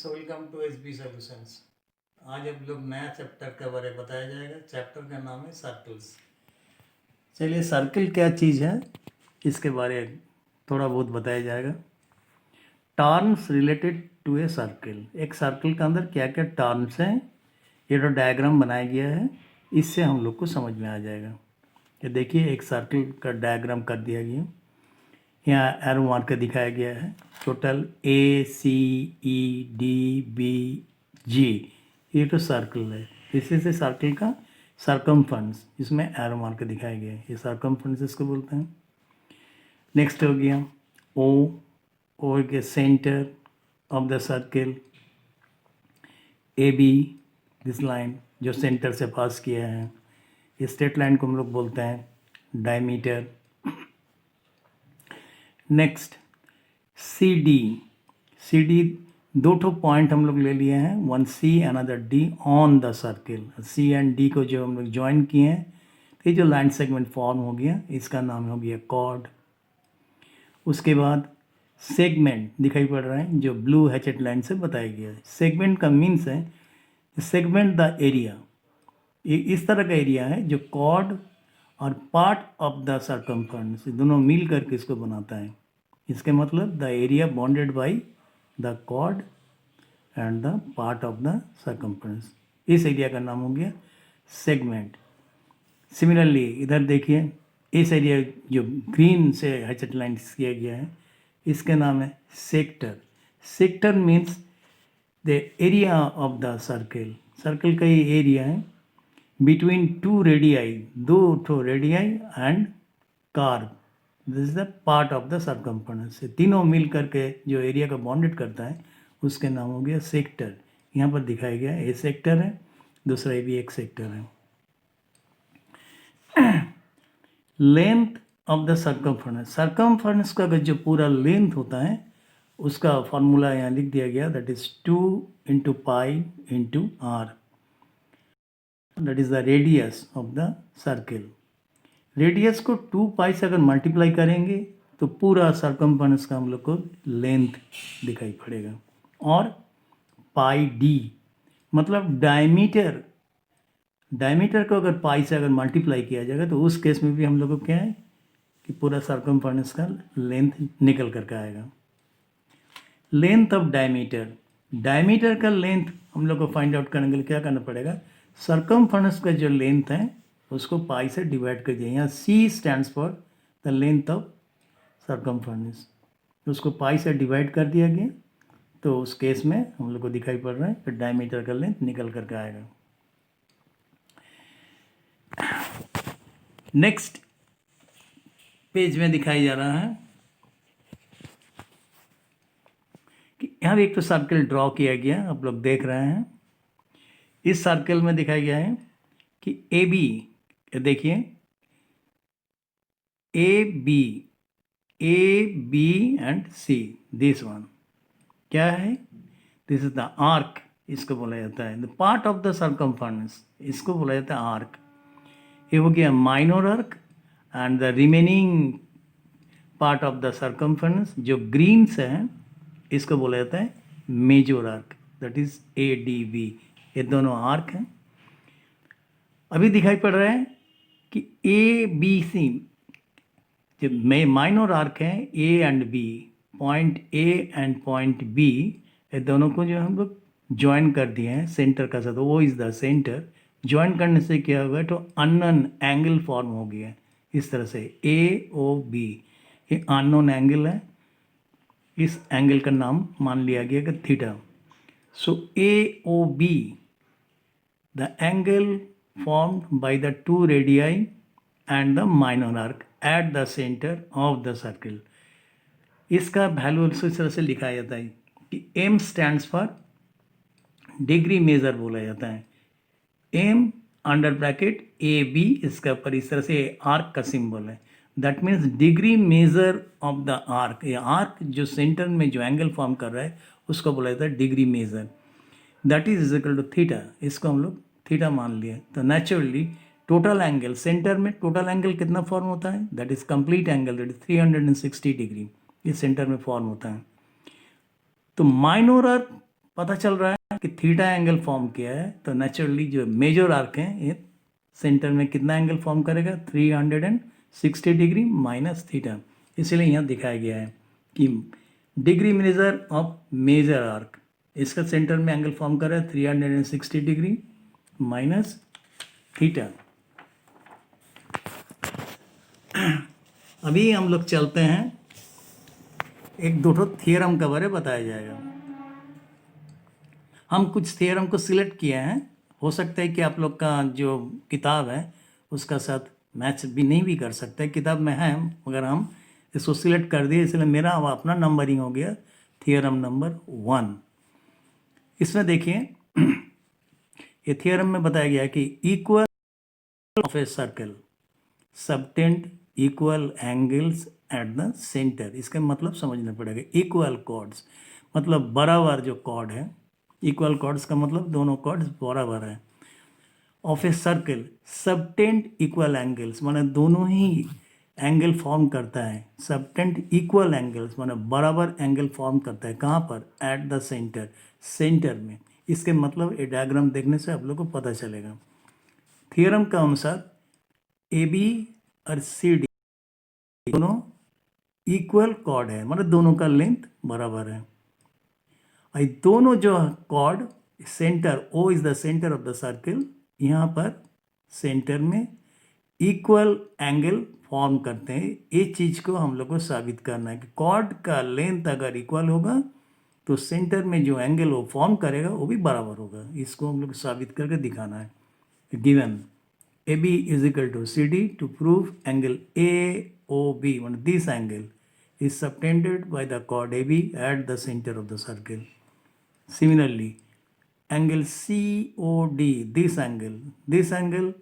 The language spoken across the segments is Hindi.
Friends, welcome to SB solutions. आज हम लोग नया चैप्टर के बारे में बताया जाएगा। चैप्टर का नाम है सर्कल्स। चलिए, सर्कल क्या चीज़ है इसके बारे में थोड़ा बहुत बताया जाएगा। Terms related to a circle. एक सर्कल के अंदर क्या क्या टर्म्स हैं, ये जो डायग्राम बनाया गया है इससे हम लोग को समझ में आ जाएगा। ये देखिए, एक सर्कल का डायग्राम कर दिया गया, यहाँ एरो मार्कर दिखाया गया है। टोटल ACEDBG ये तो सर्कल है। इसी से सर्कल का सरकमफ्रेंस इसमें एरो मार्कर दिखाया गया है, ये सरकमफ्रेंस इसको बोलते हैं। नेक्स्ट हो गया ओ के centre of the circle. AB this line जो सेंटर से पास किया है, स्ट्रेट लाइन को हम लोग बोलते हैं डायमीटर। नेक्स्ट CD दो ठो पॉइंट हम लोग ले लिए हैं, one C another D on the circle. C and D को जो हम लोग ज्वाइन किए हैं तो ये जो लाइन सेगमेंट फॉर्म हो गया इसका नाम हो गया कॉर्ड। उसके बाद सेगमेंट दिखाई पड़ रहा है जो ब्लू हैचेड लाइन से बताया गया है। सेगमेंट का मीन्स है सेगमेंट द एरिया। ये इस तरह का एरिया है जो कॉर्ड और पार्ट ऑफ द सर्कमफ्रेंस दोनों मिल करके इसको बनाता है। इसके मतलब the area bounded by the chord and the part of the circumference, इस एरिया का नाम हो गया सेगमेंट। सिमिलरली इधर देखिए, इस एरिया जो ग्रीन से हैचेड लाइन किया गया है इसका नाम है sector. Sector means the area of the circle. Circle का ये एरिया है बिटवीन टू रेडियाई, दो ठो radii and curve, this is the part of the circumference. तीनों मिल करके जो एरिया का बॉन्डेड करता है उसके नाम हो गया सेक्टर। यहाँ पर दिखाया गया ए सेक्टर है, दूसरा ये भी एक सेक्टर है। Length of the circumference. Circumference का जो पूरा लेंथ होता है उसका फॉर्मूला यहाँ लिख दिया गया, that is 2 × pi × r, that is the radius of the circle. Radius को 2 पाई से अगर मल्टीप्लाई करेंगे तो पूरा सर्कमफ्रेंस का हम लोग को लेंथ दिखाई पड़ेगा। और पाई d मतलब डायमीटर। डायमीटर को अगर पाई से अगर मल्टीप्लाई किया जाएगा तो उस केस में भी हम लोग को क्या है कि पूरा सर्कमफ्रेंस का लेंथ निकल करके आएगा। Length of diameter. डायमीटर का लेंथ हम लोग को फाइंड आउट करने के लिए क्या करना पड़ेगा, सर्कमफ्रेंस का जो लेंथ है उसको पाई से डिवाइड कर दिया। यहाँ C stands for the length of circumference, उसको पाई से डिवाइड कर दिया गया तो उस केस में हम लोग को दिखाई पड़ रहा है कि डायमीटर का लेंथ निकल करके आएगा। नेक्स्ट पेज में दिखाई जा रहा है कि यहाँ एक तो सर्कल ड्रॉ किया गया, आप लोग देख रहे हैं। इस सर्कल में दिखाया गया है कि AB, देखिए AB and C, this one क्या है, दिस इज द आर्क, इसको बोला जाता है। The part of the circumference, इसको बोला जाता है आर्क। ये हो गया minor arc and the remaining part of the circumference जो ग्रीन से है इसको बोला जाता है major arc, that is ADB। ये दोनों आर्क हैं। अभी दिखाई पड़ रहा है कि ABC जो माइनर आर्क है A and B, point A and point B, ये दोनों को जो हम लोग ज्वाइन कर दिए हैं सेंटर का साथ, वो इज द सेंटर। ज्वाइन करने से क्या हुआ तो अननोन एंगल फॉर्म हो गया इस तरह से AOB। ये अननोन एंगल है, इस एंगल का नाम मान लिया गया कि theta. So AOB the angle formed by the two radii and the minor arc at the center of the circle। इसका वैल्यू इस तरह से लिखा जाता है कि M stands for degree measure बोला जाता है। M अंडर ब्रैकेट AB, इसका पर इस तरह से आर्क का सिंबल है, that means degree measure of the arc. ये आर्क जो सेंटर में जो एंगल फॉर्म कर रहा है उसको बोला जाता है degree measure, that is equal to theta. इसको हम लोग थीटा मान लिए तो नेचुरली टोटल एंगल, सेंटर में टोटल एंगल कितना फॉर्म होता है, that is complete angle, that is 360 degree, इस सेंटर में फॉर्म होता है। तो माइनर आर्क पता चल रहा है कि थीटा एंगल फॉर्म किया है, तो नेचुरली जो मेजर आर्क है ये सेंटर में कितना एंगल फॉर्म करेगा, 360 डिग्री माइनस थीटा। इसलिए यहाँ दिखाया गया है कि degree measure of major arc, इसका सेंटर में एंगल फॉर्म कर रहा है 360 डिग्री माइनस थीटा। अभी हम लोग चलते हैं, एक दो ठो थियरम के बारे में बताया जाएगा। हम कुछ थियरम को सिलेक्ट किए हैं, हो सकता है कि आप लोग का जो किताब है उसका साथ मैच भी नहीं भी कर सकते, किताब में है मगर हम इसको सिलेक्ट कर दिए, इसलिए मेरा अब अपना नंबरिंग हो गया थियरम नंबर 1। इसमें देखिए ये थियरम में बताया गया कि equal of a circle subtend equal angles at the centre. इसका मतलब समझना पड़ेगा, इक्वल कॉर्ड्स मतलब बराबर जो कॉर्ड है, इक्वल कॉर्ड्स का मतलब दोनों कॉर्ड्स बराबर है। Of a circle subtend equal angles माने दोनों ही एंगल फॉर्म करता है, सबटेंड इक्वल एंगल्स माने बराबर एंगल फॉर्म करता है, कहाँ पर, एट द सेंटर, सेंटर में। इसके मतलब ये डायग्राम देखने से आप लोग को पता चलेगा। थियरम का अनुसार ए बी और सी डी दोनों इक्वल कॉर्ड है, मतलब दोनों का लेंथ बराबर है। और दोनों जो chord centre, O is the centre of the circle, यहाँ पर सेंटर में इक्वल एंगल फॉर्म करते हैं। ये चीज़ को हम लोग को साबित करना है कि कॉर्ड का लेंथ अगर इक्वल होगा तो सेंटर में जो एंगल वो फॉर्म करेगा वो भी बराबर होगा। इसको हम लोग साबित करके दिखाना है। Given AB is equal to CD to prove angle AOB, this angle is subtended by the chord AB at the center of the circle. Similarly, angle COD, this angle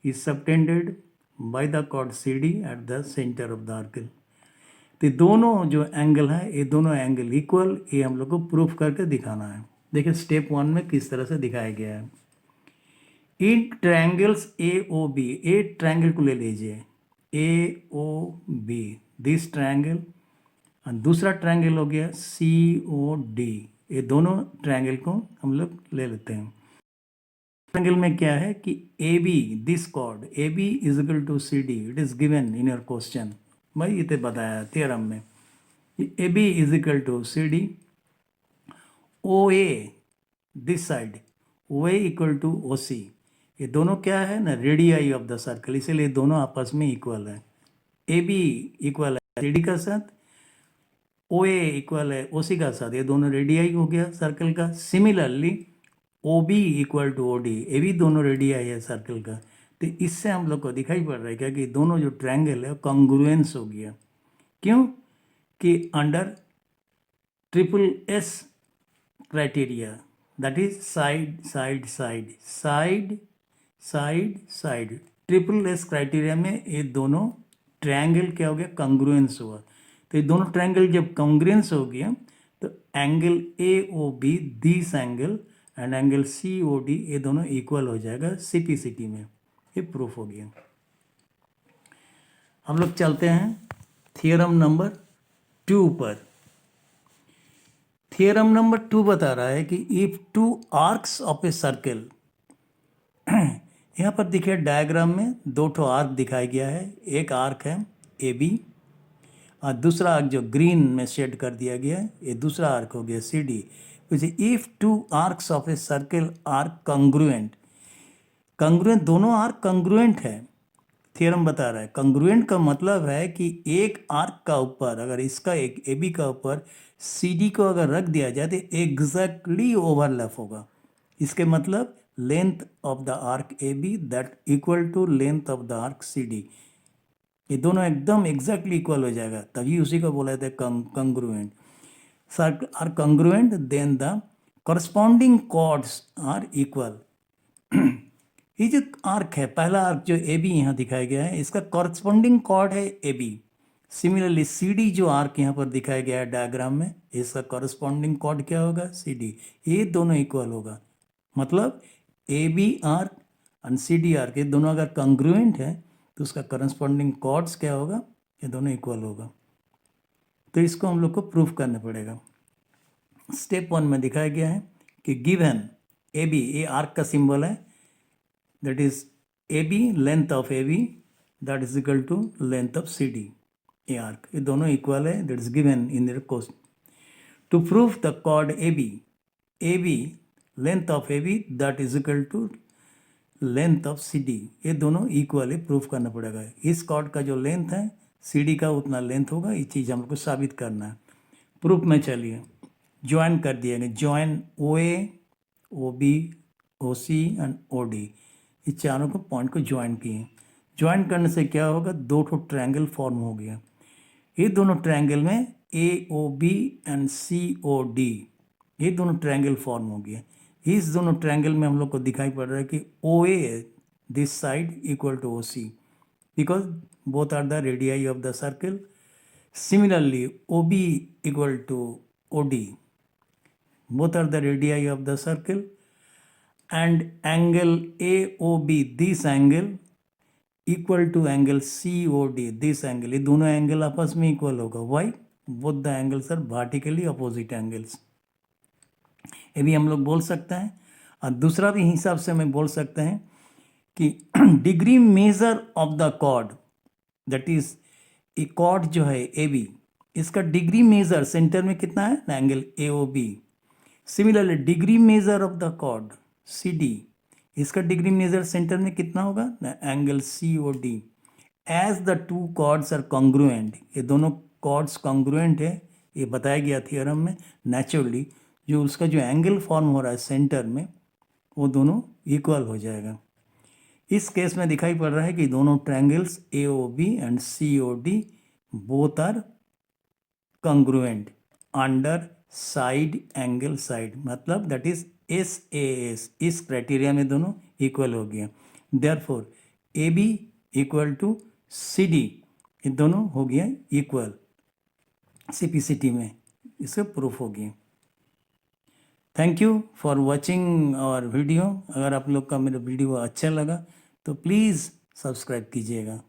is subtended by the chord CD at the center of the circle. तो दोनों जो एंगल है ये दोनों एंगल इक्वल, ये हम लोग को प्रूफ करके दिखाना है। देखिए स्टेप 1 में किस तरह से दिखाया गया है। इन triangles A O B, A triangle को ले लीजिए A O B, this triangle, और दूसरा ट्रायंगल हो गया सी ओ डी। ये दोनों ट्रायंगल को हम लोग ले लेते हैं। ट्रायंगल में क्या है कि A B, this chord A B is equal to C D, it is given in your question, भाई इतने बताया थियरम में। A B is equal to C D, O A this side, O A equal to O C, ये दोनों क्या है ना, रेडियाई ऑफ द सर्कल, इसीलिए दोनों आपस में इक्वल है। ए बी इक्वल है सी डी का साथ, ओ ए इक्वल है ओ सी का साथ, ये दोनों रेडियाई हो गया सर्कल का। Similarly O B equal to O D, ये भी दोनों रेडियाई है सर्कल का। तो इससे हम लोग को दिखाई पड़ रहा है क्या कि दोनों जो ट्रायंगल है कॉन्ग्रुएंस हो गया। क्यों कि under triple S criteria, that is side side side side side side, triple S criteria में ये दोनों ट्रायंगल क्या हो गया, कॉन्ग्रुएंस हुआ। तो ये दोनों ट्रायंगल जब कॉन्ग्रुएंस हो गया तो angle A O B, this angle, and angle C O D, ये दोनों इक्वल हो जाएगा सिटी में। ये प्रूफ हो गया। हम लोग चलते हैं थियरम नंबर 2 पर। थियरम नंबर 2 बता रहा है कि if two arcs of a circle, यहाँ पर देखिए डायग्राम में दो ठो आर्क दिखाया गया है। एक आर्क है ए बी और दूसरा आर्क जो ग्रीन में शेड कर दिया गया है, ये दूसरा आर्क हो गया C D. If two arcs of a circle are congruent, congruent दोनों आर्क कंग्रुएंट है, थियरम बता रहा है। कंग्रुएंट का मतलब है कि एक आर्क का ऊपर अगर इसका एक ए बी का ऊपर सी डी को अगर रख दिया जाए तो एग्जैक्टली ओवरलैप होगा। इसके मतलब length of the arc A B that equal to length of the arc C D, ये दोनों एकदम एग्जैक्टली इक्वल हो जाएगा, तभी उसी को बोला जाता है congruent. Circle are congruent then the corresponding chords are equal. ये जो आर्क है, पहला आर्क जो ए बी यहाँ दिखाया गया है, इसका कॉरस्पॉन्डिंग कॉर्ड है A B. Similarly C D जो आर्क यहाँ पर दिखाया गया है डायग्राम में, इसका कॉरस्पॉन्डिंग कॉर्ड क्या होगा, सी डी। ये दोनों इक्वल होगा, मतलब ए बी आर्क और सी डी आर्क ये दोनों अगर कंग्रुएंट है तो उसका करस्पॉन्डिंग कॉर्ड्स क्या होगा, ये दोनों इक्वल होगा। तो इसको हम लोग को प्रूफ करना पड़ेगा। स्टेप 1 में दिखाया गया है कि गिवन ए बी, ये आर्क का सिंबल है, that is A B, length of A B that is equal to length of C D, ये आर्क, ये दोनों इक्वल है, that is given in the question. To prove the chord A B length of A B that is equal to length of C D, ये दोनों इक्वल है, प्रूफ करना पड़ेगा. इस कॉर्ड का जो लेंथ है सी डी का उतना लेंथ होगा, ये चीज़ हम लोग को साबित करना है. प्रूफ में चलिए ज्वाइन कर दिया गया, join O A, O B, O C and O D, इस चारों को पॉइंट को ज्वाइन किए. ज्वाइन करने से क्या होगा, दो ठो ट्रायंगल फॉर्म हो गया. ये दोनों ट्रायंगल में A O B and C O D, ये दोनों ट्रायंगल फॉर्म हो गया. इस दोनों ट्रायंगल में हम लोग को दिखाई पड़ रहा है कि O A this side equal to O C, because both are the radii of the circle. Similarly O B equal to O D, both are the radii of the circle, and angle AOB, this angle equal to angle COD, this angle, ये दोनों एंगल आपस में इक्वल होगा. Why? Both the angles are vertically opposite angles. ये भी हम लोग बोल सकते हैं. और दूसरा भी हिसाब से हमें बोल सकते हैं कि degree measure of the chord, that is a chord जो है ए बी, इसका डिग्री मेजर सेंटर में कितना है, angle AOB. Similarly degree measure of the chord CD, इसका डिग्री मेजर सेंटर में कितना होगा, angle COD. As the two chords are congruent, ये दोनों कॉर्ड्स कॉन्ग्रुएंट है, ये बताया गया थियरम में. नेचुरली जो उसका जो एंगल फॉर्म हो रहा है सेंटर में, वो दोनों इक्वल हो जाएगा. इस केस में दिखाई पड़ रहा है कि दोनों triangles AOB and COD both are congruent under side angle side, मतलब दैट इज SAS, इस क्राइटेरिया में दोनों इक्वल हो गया. Therefore AB equal to CD, ये दोनों हो गया इक्वल. CPCT में इसका प्रूफ हो गया. Thank you for watching our video. अगर आप लोग का मेरा वीडियो अच्छा लगा तो प्लीज़ सब्सक्राइब कीजिएगा.